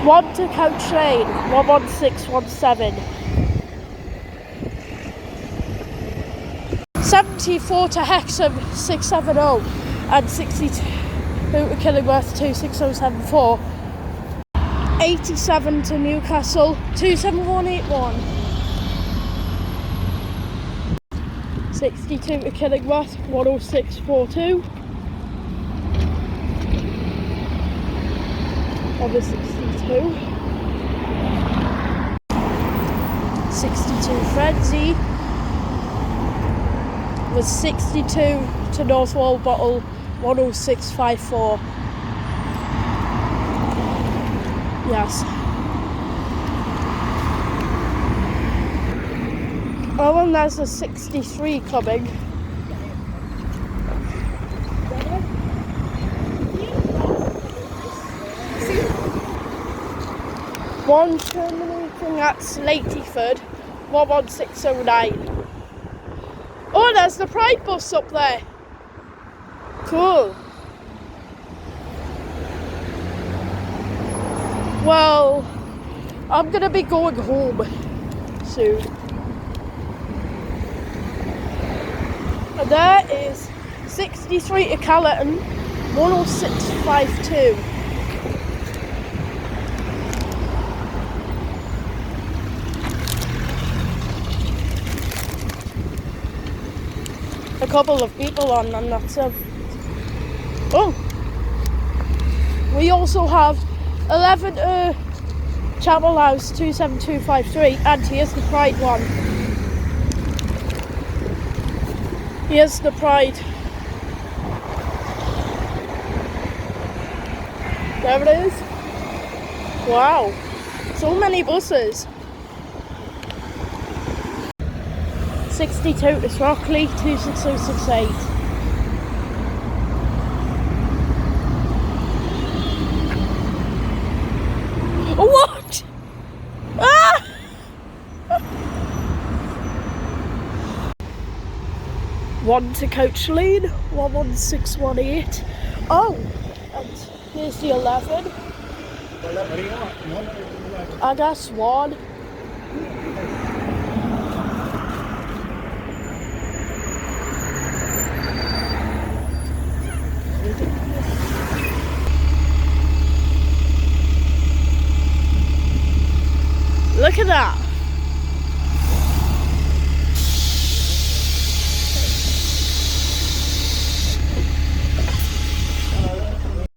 1 to Coach Lane, 11617. 74 to Hexham, 670. And 62 to Killingworth, 26074. 87 to Newcastle, 27181. 62 to Killingworth, 10642. Over 62. 62 Frenzy. Was 62 to North Wall Bottle, 10654. Yes. Oh, and there's a 63 coming. One terminating at Slatyford, 11609. Oh, there's the Pride bus up there. Cool. Well, I'm gonna be going home soon. And there is 63 to Callerton, 10652. A couple of people on, and that's oh, we also have 11 Chapel House, 27253, and here's the Pride one. Here's the Pride. There it is. Wow, so many buses. 62 to Rockley, 26068. What? Ah! 1 to Coach Lane, 11618. Oh, and here's the 11. I guess 1. Look at that.